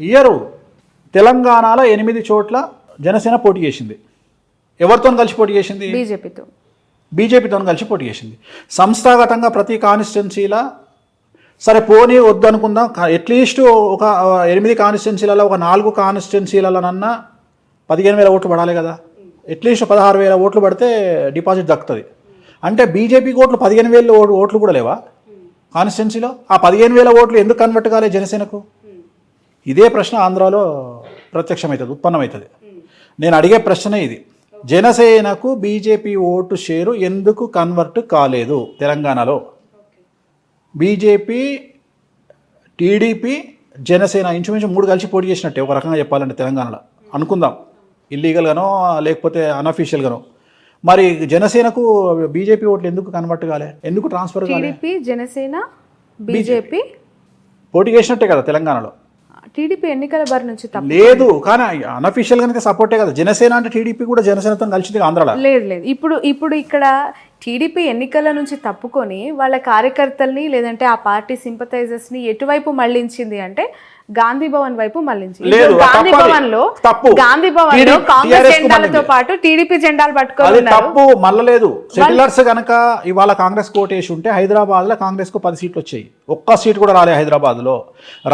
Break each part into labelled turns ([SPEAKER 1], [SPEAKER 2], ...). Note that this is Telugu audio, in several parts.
[SPEAKER 1] ఇయ్యరు. తెలంగాణలో 8 చోట్ల జనసేన పోటీ చేసింది. ఎవరితో కలిసి పోటీ చేసింది? బీజేపీతో కలిసి పోటీ చేసింది. సంస్థాగతంగా ప్రతి కాన్స్టిట్యున్సీలా సరే పోనీ వద్దు అనుకుందాం, అట్లీస్ట్ ఒక 8 కాన్స్టిట్యున్సీలలో ఒక 4 కాన్స్టిట్యున్సీలలోనన్నా 15,000 ఓట్లు పడాలి కదా. అట్లీస్ట్ 16,000 ఓట్లు పడితే డిపాజిట్ దక్కుతుంది. అంటే బీజేపీకి ఓట్లు 15,000 ఓట్లు కూడా లేవా కాన్స్టిట్యున్సీలో? ఆ 15,000 ఓట్లు ఎందుకు కన్వర్ట్ కాలే జనసేనకు? ఇదే ప్రశ్న ఆంధ్రాలో ప్రత్యక్షమవుతుంది, ఉత్పన్నమవుతుంది. నేను అడిగే ప్రశ్న ఇది, జనసేనకు బీజేపీ ఓటు షేరు ఎందుకు కన్వర్ట్ కాలేదు తెలంగాణలో? బీజేపీ, టీడీపీ, జనసేన ఇంచుమించు 3 కలిసి పోటీ చేసినట్టే ఒక రకంగా చెప్పాలంటే తెలంగాణలో అనుకుందాం, ఇల్లీగల్గానో లేకపోతే అన్అఫీషియల్గానో. మరి జనసేనకు బీజేపీ ఓట్లు ఎందుకు కన్వర్ట్ కాలే? ఎందుకు ట్రాన్స్ఫర్ కాలే?
[SPEAKER 2] జనసేన బీజేపీ
[SPEAKER 1] పోటీ చేసినట్టే కదా తెలంగాణలో.
[SPEAKER 2] టీడీపీ ఎన్నికల బారి నుంచి
[SPEAKER 1] లేదు, కానీ అన్అఫీషియల్ గా సపోర్టే కదా. జనసేన అంటే టీడీపీ కూడా జనసేనతో కలిసింది ఆంధ్రాలో.
[SPEAKER 2] లేదు. ఇప్పుడు ఇక్కడ టీడీపీ ఎన్నికల నుంచి తప్పుకొని వాళ్ళ కార్యకర్తల్ని లేదంటే ఆ పార్టీ సింపథైజర్స్ ని ఎటువైపు మళ్లించింది అంటే గాంధీ భవన్ వైపు మళ్లించింది. గాంధీ భవన్ లో కాంగ్రెస్ జెండాలతో పాటు టీడీపీ జెండాలు పట్టుకోవాలి.
[SPEAKER 1] తప్పు మళ్ళలేదు. సెటిలర్స్ గనక ఇవాళ కాంగ్రెస్ కోటేసి ఉంటే హైదరాబాద్ లో కాంగ్రెస్ కు 10 సీట్లు వచ్చాయి. ఒక్క సీట్ కూడా రాలే హైదరాబాద్ లో.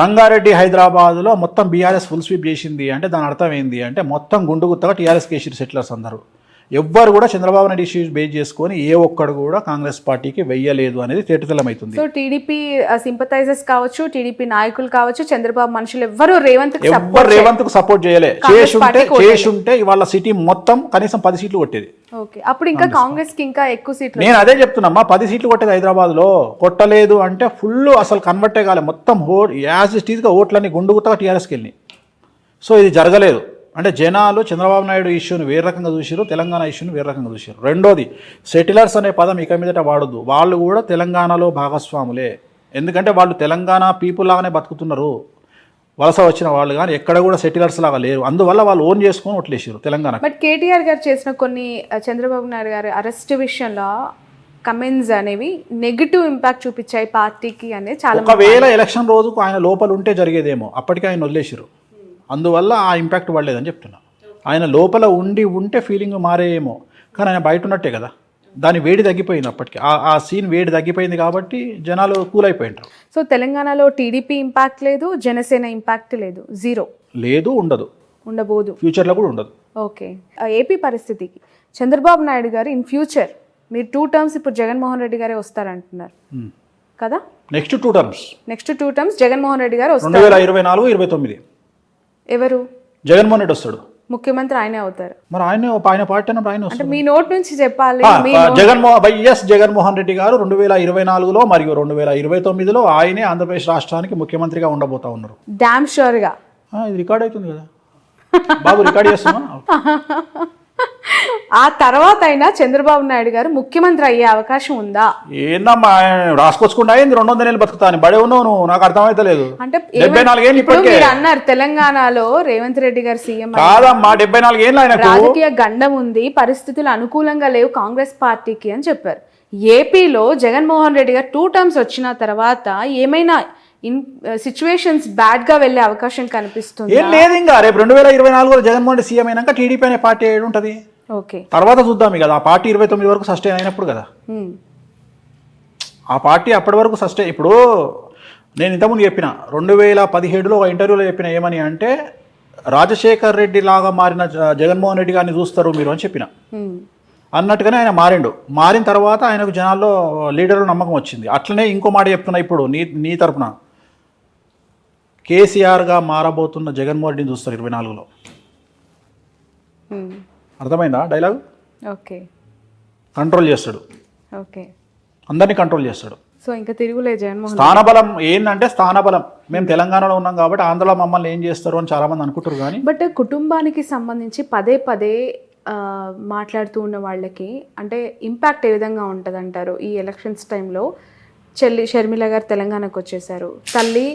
[SPEAKER 1] రంగారెడ్డి హైదరాబాద్ లో మొత్తం బీఆర్ఎస్ ఫుల్ స్వీప్ చేసింది అంటే దాని అర్థం ఏంది అంటే మొత్తం గుండు గుత్తగా టీఆర్ఎస్ కేసీఆర్ సెటిలర్స్ అందరూ. ఎవ్వరు కూడా చంద్రబాబు నాయుడు ఇష్యూస్ బేస్ చేసుకొని ఏ ఒక్కడు కూడా కాంగ్రెస్ పార్టీకి వెయ్యలేదు అనేది తేటతెల్లమైతుంది.
[SPEAKER 2] సో టీడీపీ సింపథైజర్స్ కావచ్చు, టీడీపీ నాయకులు కావచ్చు, చంద్రబాబు మనుషులు ఎవ్వరు రేవంత్
[SPEAKER 1] కు సపోర్ట్ చేయలే. చేసుంటే ఇవాళ సిటీ మొత్తం కనీసం 10 సీట్లు కొట్టేది.
[SPEAKER 2] ఓకే, అప్పుడు ఇంకా కాంగ్రెస్ కి ఇంకా ఎక్కువ సీట్లు.
[SPEAKER 1] నేను అదే చెప్తున్నా, 10 సీట్లు కొట్టేది హైదరాబాద్ లో. కొట్టలేదు అంటే ఫుల్ అసలు కన్వర్టే కాలే. మొత్తం యాజ్ ఇట్ ఈజ్ గా ఓట్లన్నీ గుండుగుతగా టీఆర్ఎస్కి వెళ్ళి. సో ఇది జరగలేదు. అంటే జనాలు చంద్రబాబు నాయుడు ఇష్యూని వేరే రకంగా చూసారు, తెలంగాణ ఇష్యూని వేరే రకంగా చూసారు. రెండోది, సెటిలర్స్ అనే పదం ఇక మీదట వాడద్దు. వాళ్ళు కూడా తెలంగాణలో భాగస్వాములే. ఎందుకంటే వాళ్ళు తెలంగాణ పీపుల్ లాగానే బతుకుతున్నారు. వలస వచ్చిన వాళ్ళు కానీ ఎక్కడ కూడా సెటిలర్స్ లాగా లేరు. అందువల్ల వాళ్ళు ఓన్ చేసుకొని ఓట్లేసారు తెలంగాణ.
[SPEAKER 2] బట్ కేటీఆర్ గారు చేసిన కొన్ని చంద్రబాబు నాయుడు గారి అరెస్ట్ విషయంలో కమెంట్స్ అనేవి నెగిటివ్ ఇంపాక్ట్ చూపించాయి పార్టీకి అనేది చాలా.
[SPEAKER 1] ఒకవేళ ఎలక్షన్ రోజుకు ఆయన లోపల ఉంటే జరిగేదేమో, అప్పటికే ఆయన వదిలేసారు. అందువల్ల ఆ ఇంపాక్ట్ పడలేదని చెప్తున్నా. ఆయన లోపల ఉంటే ఫీలింగ్ మారేమో, కానీ ఆయన బయట ఉన్నట్టే కదా. దాని వేడి తగ్గిపోయింది అప్పటికి. ఆ సీన్ వేడి తగ్గిపోయింది కాబట్టి జనాలు కూల్ అయిపోయింటారు.
[SPEAKER 2] సో తెలంగాణలో టీడీపీ ఇంపాక్ట్ లేదు, జనసేన ఇంపాక్ట్ లేదు, జీరో లేదు, ఉండబోదు,
[SPEAKER 1] ఫ్యూచర్లో కూడా ఉండదు.
[SPEAKER 2] ఓకే, ఏపీ పరిస్థితికి చంద్రబాబు నాయుడు గారు ఇన్ ఫ్యూచర్ మీరు 2 టర్మ్స్ ఇప్పుడు జగన్మోహన్ రెడ్డి గారే వస్తారంటున్నారు కదా.
[SPEAKER 1] నెక్స్ట్ 2
[SPEAKER 2] టర్మ్స్ జగన్మోహన్ రెడ్డి గారు వస్తారు.
[SPEAKER 1] 2024-29
[SPEAKER 2] ఎవరు?
[SPEAKER 1] జగన్మోహన్ రెడ్డి వస్తాడు,
[SPEAKER 2] ముఖ్యమంత్రి ఆయనే అవుతారు.
[SPEAKER 1] మరి ఆయన పార్టీ ఆయన
[SPEAKER 2] అంటే మీ నోట్ నుంచి చెప్పాలి.
[SPEAKER 1] జగన్మోహన్ రెడ్డి గారు 2024లో మరియు 2029లో ఆయనే ఆంధ్రప్రదేశ్ రాష్ట్రానికి ముఖ్యమంత్రిగా ఉండబోతా ఉన్నారు.
[SPEAKER 2] డామ్ షూర్ గా.
[SPEAKER 1] ఇది రికార్డ్ అవుతుంది కదా బాబు, రికార్డ్ చేస్తున్నా.
[SPEAKER 2] ఆ తర్వాత అయినా చంద్రబాబు నాయుడు గారు ముఖ్యమంత్రి అయ్యే అవకాశం ఉందా?
[SPEAKER 1] ఏందమ్మా రాసుకొచ్చుకుంటా 200 నెలలు బతుకుతాను బడే ఉన్నావు నువ్వు, నాకు అర్థమైతలేదు.
[SPEAKER 2] అంటే 74 ఏళ్ళు ఇప్పటికే అన్నారు తెలంగాణలో రేవంత్ రెడ్డి గారు సీఎం
[SPEAKER 1] కాదమ్మా. 74 ఏళ్ళు ఆయన
[SPEAKER 2] రాజకీయ గండం ఉంది, పరిస్థితులు అనుకూలంగా లేవు కాంగ్రెస్ పార్టీకి అని చెప్పారు. ఏపీలో జగన్మోహన్ రెడ్డి గారు 2 టర్మ్స్ వచ్చిన తర్వాత ఏమైనా సిచ్యువేషన్స్ బ్యాడ్ గా వెళ్లే అవకాశం కనిపిస్తుంది?
[SPEAKER 1] ఏం లేదు. ఇంకా రేపు 2024లో జగన్మోహన్ రెడ్డి సీఎం అయినాక టీడీపీ అనే పార్టీ ఏడు ఉంటుంది.
[SPEAKER 2] ఓకే,
[SPEAKER 1] తర్వాత చూద్దాం కదా. ఆ పార్టీ 29 వరకు సస్టైన్ అయినప్పుడు కదా ఆ పార్టీ అప్పటి వరకు సస్టైన్. ఇప్పుడు నేను ఇంతకుముందు చెప్పిన 2017లో ఒక ఇంటర్వ్యూలో చెప్పిన ఏమని అంటే రాజశేఖర్ రెడ్డి లాగా మారిన జగన్మోహన్ రెడ్డి గారిని చూస్తారు మీరు అని చెప్పిన. అన్నట్టుగానే ఆయన మారిన తర్వాత ఆయనకు జనాల్లో లీడర్లు నమ్మకం వచ్చింది. అట్లనే ఇంకో మాట చెప్తున్నా ఇప్పుడు నీ తరపున, కేసీఆర్గా మారబోతున్న జగన్మోహన్ రెడ్డిని చూస్తారు 24లో. అర్థమైందా డైలాగ్?
[SPEAKER 2] ఓకే,
[SPEAKER 1] కంట్రోల్ చేస్తాడు,
[SPEAKER 2] ఓకే,
[SPEAKER 1] అందరినీ కంట్రోల్ చేస్తాడు.
[SPEAKER 2] సో ఇంకా తిరుగులేదు జగన్మోహన్.
[SPEAKER 1] స్థానబలం ఏంటంటే స్థానబలం. మేము తెలంగాణలో ఉన్నాం కాబట్టి ఆంధ్రలో మమ్మల్ని ఏం చేస్తారు అని చాలా మంది అనుకుంటారు. కానీ
[SPEAKER 2] బట్ కుటుంబానికి సంబంధించి పదే మాట్లాడుతూ ఉన్న వాళ్ళకి అంటే ఇంపాక్ట్ ఏ విధంగా ఉంటుంది అంటారు? ఈ ఎలక్షన్స్ టైంలో చెల్లి షర్మిల గారు తెలంగాణకు వచ్చేసారు, తల్లి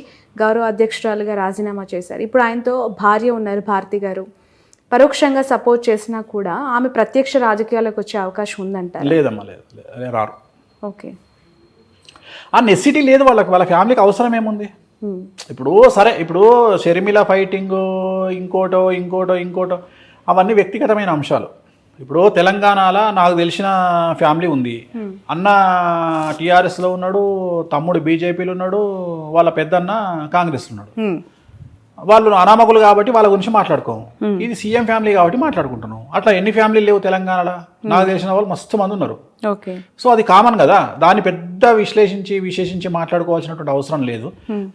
[SPEAKER 2] గౌరవ అధ్యక్షురాలుగా రాజీనామా చేశారు, ఇప్పుడు ఆయనతో భార్య ఉన్నారు భారతి గారు. పరోక్షంగా సపోర్ట్ చేసినా కూడా ఆమె ప్రత్యక్ష రాజకీయాలకు వచ్చే అవకాశం ఉందంటారు?
[SPEAKER 1] లేదమ్మా, లేదు, రారు.
[SPEAKER 2] ఓకే,
[SPEAKER 1] ఆ నెసిటీ లేదు వాళ్ళకి. వాళ్ళ ఫ్యామిలీకి అవసరం ఏముంది? ఇప్పుడు సరే, ఇప్పుడు షర్మిల ఫైటింగ్ ఇంకోటో అవన్నీ వ్యక్తిగతమైన అంశాలు. ఇప్పుడు తెలంగాణలో నాకు తెలిసిన ఫ్యామిలీ ఉంది. అన్న టీఆర్ఎస్లో ఉన్నాడు, తమ్ముడు బీజేపీలో ఉన్నాడు, వాళ్ళ పెద్దన్న కాంగ్రెస్లో ఉన్నాడు. వాళ్ళు అనామకులు కాబట్టి వాళ్ళ గురించి మాట్లాడుకోము. ఇది సీఎం ఫ్యామిలీ కాబట్టి మాట్లాడుకుంటున్నాం. అట్లా ఎన్ని ఫ్యామిలీలు లేవు తెలంగాణలో? నాకు తెలిసిన వాళ్ళు మస్తు మంది ఉన్నారు. సో అది కామన్ కదా, దాన్ని పెద్ద విశేషించి మాట్లాడుకోవాల్సినటువంటి అవసరం లేదు.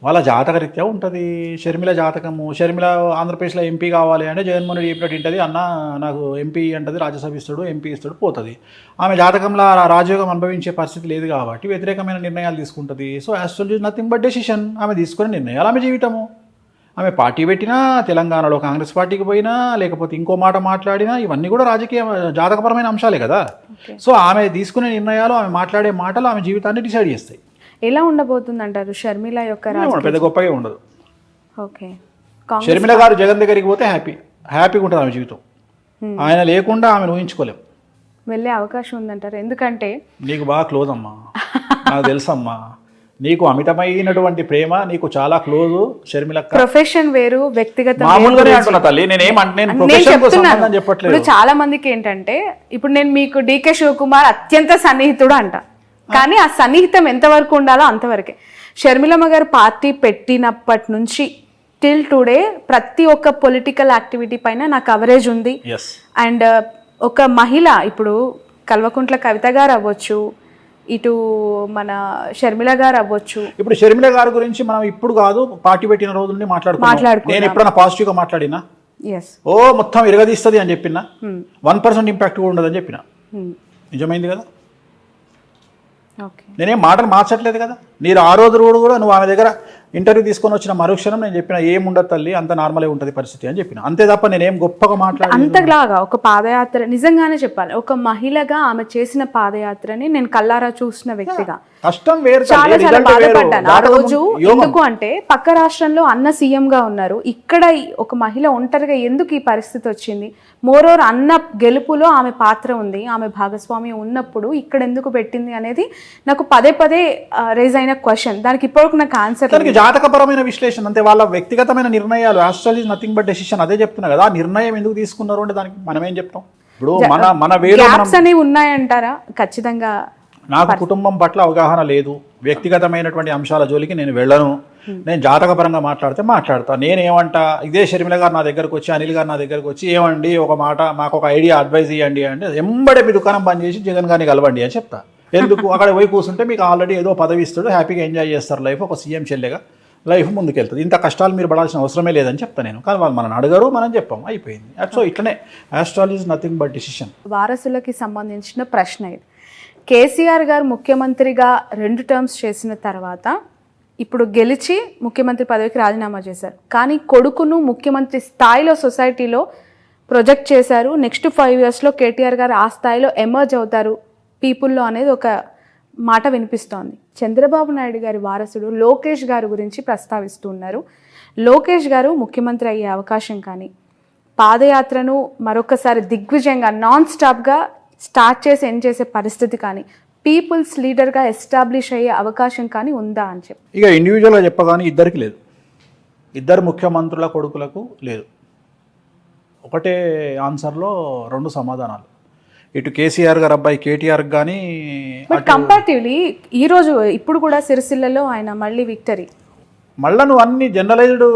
[SPEAKER 1] వాళ్ళ జాతకరీత్యా ఉంటుంది. షర్మిల జాతకము, షర్మిల ఆంధ్రప్రదేశ్లో ఎంపీ కావాలి అంటే జగన్మోహన్ రెడ్డి చెప్పినట్టు ఉంటుంది. అన్న నాకు ఎంపీ అంటది, రాజ్యసభ ఇస్తాడు, ఎంపీ ఇస్తాడు, పోతుంది. ఆమె జాతకంలో రాజయోగం అనుభవించే పరిస్థితి లేదు కాబట్టి వ్యతిరేకమైన నిర్ణయాలు తీసుకుంటుంది. So actually nothing but decision. ఆమె తీసుకునే నిర్ణయాలు ఆమె జీవితము. ఆమె పార్టీ పెట్టినా, తెలంగాణలో కాంగ్రెస్ పార్టీకి పోయినా, లేకపోతే ఇంకో మాట మాట్లాడినా, ఇవన్నీ కూడా రాజకీయ జాతకపరమైన అంశాలే కదా. సో ఆమె తీసుకునే నిర్ణయాలు, ఆమె మాట్లాడే మాటలు ఆమె జీవితాన్ని డిసైడ్ చేస్తాయి.
[SPEAKER 2] ఎలా ఉండబోతుంది అంటారు షర్మిల యొక్క?
[SPEAKER 1] పెద్ద గొప్పగా ఉండదు.
[SPEAKER 2] ఓకే,
[SPEAKER 1] షర్మిల గారు జగన్ దగ్గరికి పోతే హ్యాపీగా ఉంటుంది ఆమె జీవితం. ఆయన లేకుండా ఆమెను ఊహించుకోలేం.
[SPEAKER 2] వెళ్ళే అవకాశం ఉందంటారు? ఎందుకంటే
[SPEAKER 1] నీకు బాగా క్లోజ్ అమ్మా, నాకు తెలుసమ్మా. నీకు అమితమైనటువంటి ప్రేమ, నీకు చాలా క్లోజ్ షర్మిల.
[SPEAKER 2] ప్రొఫెషన్ వేరు, వ్యక్తిగత
[SPEAKER 1] మామూలుగానే అంటున్నా తల్లి. చెప్పట్లేదు.
[SPEAKER 2] చాలా మందికి ఏంటంటే, ఇప్పుడు నేను మీకు డీకే శివకుమార్ అత్యంత సన్నిహితుడు అంట, కానీ ఆ సన్నిహితం ఎంతవరకు ఉండాలో అంతవరకే. షర్మిలమ్మ గారు పార్టీ పెట్టినప్పటి నుంచి టిల్ టుడే ప్రతి ఒక్క పొలిటికల్ యాక్టివిటీ పైన నా కవరేజ్ ఉంది. అండ్ ఒక మహిళ, ఇప్పుడు కల్వకుంట్ల కవిత గారు అవ్వచ్చు, ఇటు మన షర్మిల గారు అవ్వచ్చు.
[SPEAKER 1] ఇప్పుడు షర్మిల గారి గురించి మనం ఇప్పుడు కాదు, పార్టీ పెట్టిన రోజు నుండి మాట్లాడుకుంటున్నాం. నేను ఎప్పుడైనా పాజిటివ్ గా మాట్లాడినా? ఓ మొత్తం ఇరగదీస్తుంది అని చెప్పినా, 1% ఇంపాక్ట్ కూడా ఉండదని చెప్పిన. నిజమైంది కదా. నేనేం మాటలు మార్చట్లేదు కదా. మీరు ఆ రోజు కూడా నువ్వు ఆమె దగ్గర ఇంటర్వ్యూ తీసుకొని వచ్చిన మరుక్షణం నేను చెప్పిన ఏముండదు తల్లి, అంత నార్మలే ఉంటుంది పరిస్థితి అని చెప్పిన. అంతే తప్ప నేనేం గొప్పగా మాట్లాడ.
[SPEAKER 2] అంతలాగా ఒక పాదయాత్ర, నిజంగానే చెప్పాలి, ఒక మహిళగా ఆమె చేసిన పాదయాత్రని నేను కల్లారా చూసిన వ్యక్తిగా
[SPEAKER 1] కష్టం వేరు,
[SPEAKER 2] చాలా చాలా బాధపడ్డాను ఆ రోజు. ఎందుకు అంటే పక్క రాష్ట్రంలో అన్న సీఎం గా ఉన్నారు, ఇక్కడ ఒక మహిళ ఒంటరిగా ఎందుకు ఈ పరిస్థితి వచ్చింది? మోరోవర్ అన్న గెలుపులో ఆమె పాత్ర ఉంది, ఆమె భాగస్వామి ఉన్నప్పుడు ఇక్కడ ఎందుకు పెట్టింది అనేది నాకు పదే రేజ్ అయిన క్వశ్చన్. దానికి ఇప్పటివరకు నాకు ఆన్సర్.
[SPEAKER 1] జాతకపరమైన విశ్లేషణ అంతే, వాళ్ళ వ్యక్తిగతమైన నిర్ణయాలు. Actually nothing but decision. అదే చెప్తున్నా కదా. ఆ నిర్ణయం ఎందుకు తీసుకున్నారు అంటే దానికి మనం ఏం చెప్తాం? ఇప్పుడు మన
[SPEAKER 2] గ్యాప్స్ అనేవి ఉన్నాయంటారా? ఖచ్చితంగా
[SPEAKER 1] నాకు కుటుంబం పట్ల అవగాహన లేదు. వ్యక్తిగతమైనటువంటి అంశాల జోలికి నేను వెళ్ళను. నేను జాతకపరంగా మాట్లాడతా. నేనేమంటా, ఇదే షర్మిల గారు నా దగ్గరకు వచ్చి, అనిల్ గారు నా దగ్గరకు వచ్చి, ఏమండి ఒక మాట మాకు ఒక ఐడియా అడ్వైజ్ ఇవ్వండి అంటే, ఎంబడే మీ దుకాణం బంద్ చేసి జగన్ గారిని కలవండి అని చెప్తా. ఎందుకు? అక్కడ పోయి కూర్చుంటే మీకు ఆల్రెడీ ఏదో పదవి ఇస్తాడు, హ్యాపీగా ఎంజాయ్ చేస్తారు లైఫ్. ఒక సీఎం చెల్లెగా లైఫ్ ముందుకెళ్తుంది. ఇంత కష్టాలు మీరు పడాల్సిన అవసరమే లేదని చెప్తాను నేను. కానీ వాళ్ళు మనల్ని అడగరు, మనం చెప్పాం, అయిపోయింది. సో ఇట్లనే astrology is nothing but decision.
[SPEAKER 2] వారసులకి సంబంధించిన ప్రశ్న ఇది. కేసీఆర్ గారు ముఖ్యమంత్రిగా 2 టర్మ్స్ చేసిన తర్వాత ఇప్పుడు గెలిచి ముఖ్యమంత్రి పదవికి రాజీనామా చేశారు. కానీ కొడుకును ముఖ్యమంత్రి స్థాయిలో సొసైటీలో ప్రొజెక్ట్ చేశారు. నెక్స్ట్ 5 yearsలో కేటీఆర్ గారు ఆ స్థాయిలో ఎమర్జ్ అవుతారు పీపుల్లో అనేది ఒక మాట వినిపిస్తోంది. చంద్రబాబు నాయుడు గారి వారసుడు లోకేష్ గారి గురించి ప్రస్తావిస్తూ ఉన్నారు. లోకేష్ గారు ముఖ్యమంత్రి అయ్యే అవకాశం కానీ, పాదయాత్రను మరొకసారి దిగ్విజయంగా నాన్ స్టాప్గా స్టార్ట్ చేసి ఎండ్ చేసే పరిస్థితి కానీ, పీపుల్స్ లీడర్గా ఎస్టాబ్లిష్ అయ్యే అవకాశం కానీ ఉందా అని చెప్పి.
[SPEAKER 1] ఇక ఇండివిజువల్గా చెప్పగానే ఇద్దరికి లేదు, ఇద్దరు ముఖ్యమంత్రుల కొడుకులకు లేదు. ఒకటే ఆన్సర్లో 2 సమాధానాలు. ఇటు కేసీఆర్ గారు అబ్బాయి కేటీఆర్ కానీ.
[SPEAKER 2] బట్ కంపారిటివ్లీ ఈరోజు ఇప్పుడు కూడా సిరిసిల్లలో ఆయన మళ్ళీ విక్టరీ.
[SPEAKER 1] మళ్ళీ నువ్వు అన్ని జనరలైజ్డ్.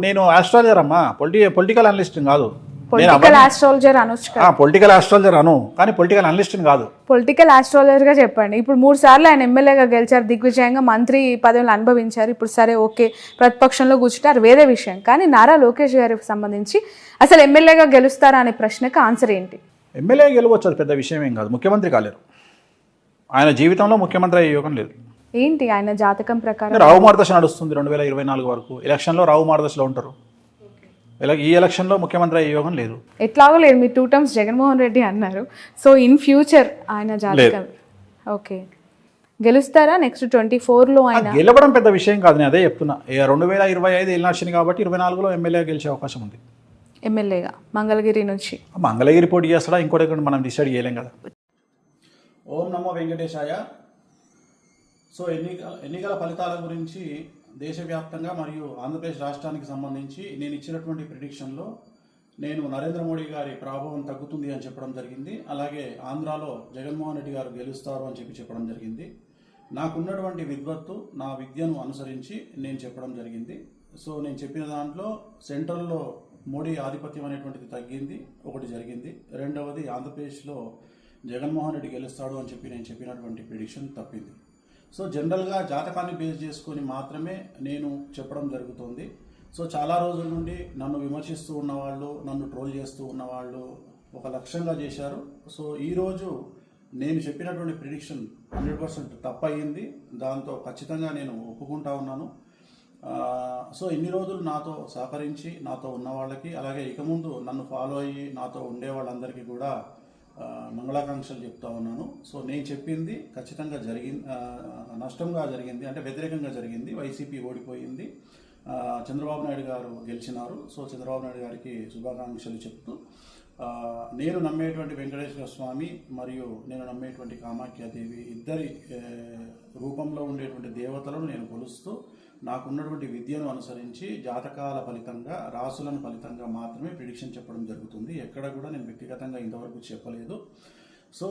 [SPEAKER 1] నేను ఆస్ట్రాలజర్ అమ్మా, పొలిటికల్ అనలిస్ట్ కాదు.
[SPEAKER 2] పొలిటికల్ ఆస్ట్రాలజర్ అనొచ్చు.
[SPEAKER 1] పొలిటికల్ ఆస్ట్రాలజర్ అను, కానీ పొలిటికల్ అనలిస్ట్ కాదు.
[SPEAKER 2] పొలిటికల్ ఆస్ట్రాలజర్ గా చెప్పండి. ఇప్పుడు 3 సార్లు ఆయన ఎమ్మెల్యేగా గెలిచారు, దిగ్విజయంగా మంత్రి పదవులు అనుభవించారు. ఇప్పుడు సరే ఓకే, ప్రతిపక్షంలో కూర్చుంటారు, వేరే విషయం. కానీ నారా లోకేష్ గారికి సంబంధించి అసలు ఎమ్మెల్యేగా గెలుస్తారా అనే ప్రశ్నకు ఆన్సర్ ఏంటి?
[SPEAKER 1] ఎమ్మెల్యే గెలవచ్చు, అది పెద్ద విషయం ఏం కాదు. ముఖ్యమంత్రి కాలేరు. ఆయన జీవితంలో ముఖ్యమంత్రి అయ్యే యోగం లేదు.
[SPEAKER 2] ఏంటి ఆయన జాతకం ప్రకారం?
[SPEAKER 1] రావు మార్గదర్శ నడుస్తుంది 2024 వరకు. ఎలక్షన్లో రావు మార్గదర్శలో ఉంటారు. ఈ ఎలక్షన్లో ముఖ్యమంత్రి అయ్యే యోగం లేదు.
[SPEAKER 2] ఎట్లాగో లేదు. మీరు 2 టర్మ్స్ జగన్మోహన్ రెడ్డి అన్నారు. సో ఇన్ ఫ్యూచర్ ఆయన జాతకం ఓకే గెలుస్తారా? నెక్స్ట్ 24లో ఆయన
[SPEAKER 1] గెలవడం పెద్ద విషయం కాదు. నేను అదే చెప్తున్నా. 2025 ఎలక్షన్ కాబట్టి 24లో ఎమ్మెల్యే గెలిచే అవకాశం ఉంది.
[SPEAKER 2] ఎమ్మెల్యేగా మంగళగిరి నుంచి.
[SPEAKER 1] మంగళగిరి పోటీ చేస్తాడా ఇంకోటి మనం డిసైడ్ చేయలేం కదా. ఓం నమో వెంకటేశాయ. సో ఎన్నికల ఫలితాల గురించి దేశవ్యాప్తంగా మరియు ఆంధ్రప్రదేశ్ రాష్ట్రానికి సంబంధించి నేను ఇచ్చినటువంటి ప్రిడిక్షన్లో నేను నరేంద్ర మోడీ గారి ప్రభావం తగ్గుతుంది అని చెప్పడం జరిగింది. అలాగే ఆంధ్రాలో జగన్మోహన్ రెడ్డి గారు గెలుస్తారు అని చెప్పడం జరిగింది. నాకున్నటువంటి విద్వత్తు, నా విద్యను అనుసరించి నేను చెప్పడం జరిగింది. సో నేను చెప్పిన దాంట్లో సెంట్రల్లో మోడీ ఆధిపత్యం అనేటువంటిది తగ్గింది, ఒకటి జరిగింది. రెండవది ఆంధ్రప్రదేశ్లో జగన్మోహన్ రెడ్డి గెలుస్తాడు అని నేను చెప్పినటువంటి ప్రిడిక్షన్ తప్పింది. సో జనరల్గా జాతకాన్ని బేస్ చేసుకొని మాత్రమే నేను చెప్పడం జరుగుతుంది. సో చాలా రోజుల నుండి నన్ను విమర్శిస్తూ ఉన్నవాళ్ళు, నన్ను ట్రోల్ చేస్తూ ఉన్నవాళ్ళు ఒక లక్ష్యంగా చేశారు. సో ఈరోజు నేను చెప్పినటువంటి ప్రిడిక్షన్ 100% తప్పయింది. దాంతో ఖచ్చితంగా నేను ఒప్పుకుంటా ఉన్నాను. సో ఇన్ని రోజులు నాతో సహకరించి నాతో ఉన్న వాళ్ళకి, అలాగే ఇక ముందు నన్ను ఫాలో అయ్యి నాతో ఉండే వాళ్ళందరికీ కూడా మంగళాకాంక్షలు చెప్తా ఉన్నాను. సో నేను చెప్పింది ఖచ్చితంగా నష్టంగా జరిగింది, అంటే వ్యతిరేకంగా జరిగింది. వైసీపీ ఓడిపోయింది, చంద్రబాబు నాయుడు గారు గెలిచినారు. సో చంద్రబాబు నాయుడు గారికి శుభాకాంక్షలు చెప్తూ నేను నమ్మేటువంటి వెంకటేశ్వర స్వామి మరియు నేను నమ్మేటువంటి కామాఖ్యాదేవి ఇద్దరి రూపంలో ఉండేటువంటి దేవతలను నేను కొలుస్తూ నాకున్నటువంటి విద్యను అనుసరించి జాతకాల ఫలితంగా, రాసులను ఫలితంగా మాత్రమే ప్రిడిక్షన్ చెప్పడం జరుగుతుంది. ఎక్కడ కూడా నేను వ్యక్తిగతంగా ఇంతవరకు చెప్పలేదు. సో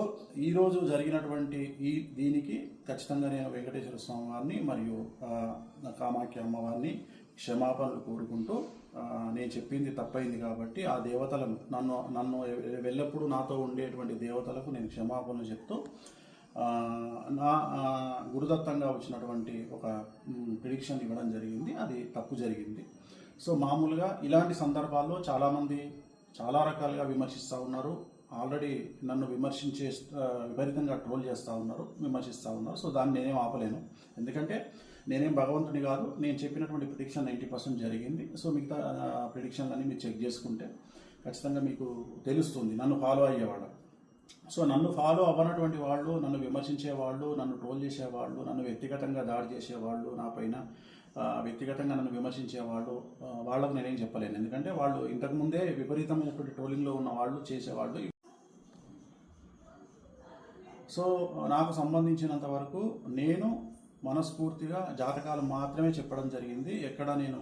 [SPEAKER 1] ఈరోజు జరిగినటువంటి దీనికి ఖచ్చితంగా నేను వెంకటేశ్వర స్వామి వారిని మరియు కామాఖ్య అమ్మవారిని క్షమాపణలు కోరుకుంటూ నేను చెప్పింది తప్పైంది కాబట్టి ఆ దేవతలను నన్ను ఎల్లప్పుడూ నాతో ఉండేటువంటి దేవతలకు నేను క్షమాపణలు చెప్తూ నా గురుదత్తంగా వచ్చినటువంటి ఒక ప్రిడిక్షన్ ఇవ్వడం జరిగింది. అది తప్పు జరిగింది. సో మామూలుగా ఇలాంటి సందర్భాల్లో చాలామంది చాలా రకాలుగా విమర్శిస్తూ ఉన్నారు. ఆల్రెడీ నన్ను విపరీతంగా ట్రోల్ చేస్తూ ఉన్నారు, విమర్శిస్తూ ఉన్నారు. సో దాన్ని నేనేం ఆపలేను, ఎందుకంటే నేనేం భగవంతుని కాదు. నేను చెప్పినటువంటి ప్రిడిక్షన్ 90% జరిగింది. సో మిగతా ప్రిడిక్షన్లన్నీ మీరు చెక్ చేసుకుంటే ఖచ్చితంగా మీకు తెలుస్తుంది నన్ను ఫాలో అయ్యేవాళ్ళు. సో నన్ను ఫాలో అవ్వనటువంటి వాళ్ళు, నన్ను విమర్శించేవాళ్ళు, నన్ను ట్రోల్ చేసేవాళ్ళు, నన్ను వ్యక్తిగతంగా దాడి చేసేవాళ్ళు, నా పైన వ్యక్తిగతంగా నన్ను విమర్శించేవాళ్ళు, వాళ్ళకు నేనేం చెప్పలేను. ఎందుకంటే వాళ్ళు ఇంతకుముందే విపరీతమైనటువంటి ట్రోలింగ్లో ఉన్న వాళ్ళు, చేసేవాళ్ళు. సో నాకు సంబంధించినంత వరకు నేను మనస్ఫూర్తిగా జాతకాలు మాత్రమే చెప్పడం జరిగింది. ఎక్కడ నేను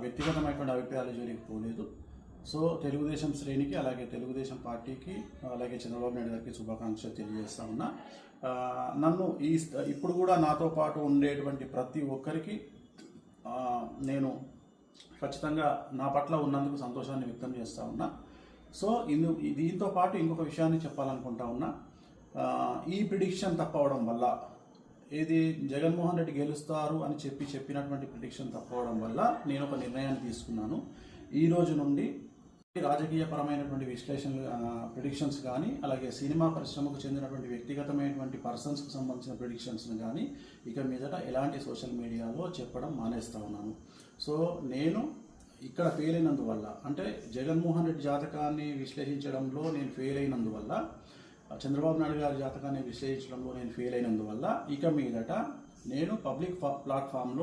[SPEAKER 1] వ్యక్తిగతమైనటువంటి అభిప్రాయాలు జోలికి పోలేదు. సో తెలుగుదేశం శ్రేణికి, అలాగే తెలుగుదేశం పార్టీకి, అలాగే చంద్రబాబు నాయుడు గారికి శుభాకాంక్షలు తెలియజేస్తా ఉన్నా. నన్ను ఇప్పుడు కూడా నాతో పాటు ఉండేటువంటి ప్రతి ఒక్కరికి నేను ఖచ్చితంగా నా పట్ల ఉన్నందుకు సంతోషాన్ని వ్యక్తం చేస్తూ ఉన్నా. సో దీంతో పాటు ఇంకొక విషయాన్ని చెప్పాలనుకుంటా ఉన్నా. ఈ ప్రిడిక్షన్ తప్పవడం వల్ల, ఏది జగన్మోహన్ రెడ్డి గెలుస్తారు అని చెప్పినటువంటి ప్రిడిక్షన్ తప్పవడం వల్ల నేను ఒక నిర్ణయాన్ని తీసుకున్నాను. ఈ రోజు నుండి రాజకీయపరమైనటువంటి విశ్లేషణలు, ప్రిడిక్షన్స్ కానీ, అలాగే సినిమా పరిశ్రమకు చెందినటువంటి వ్యక్తిగతమైనటువంటి పర్సన్స్కి సంబంధించిన ప్రిడిక్షన్స్ని కానీ ఇక మీదట ఎలాంటి సోషల్ మీడియాలో చెప్పడం మానేస్తా ఉన్నాను. సో నేను ఇక్కడ ఫెయిల్ అయినందువల్ల, అంటే జగన్మోహన్ రెడ్డి జాతకాన్ని విశ్లేషించడంలో నేను ఫెయిల్ అయినందువల్ల, చంద్రబాబు నాయుడు గారి జాతకాన్ని విశ్లేషించడంలో నేను ఫెయిల్ అయినందువల్ల ఇక మీదట నేను పబ్లిక్ ప్లాట్ఫామ్లో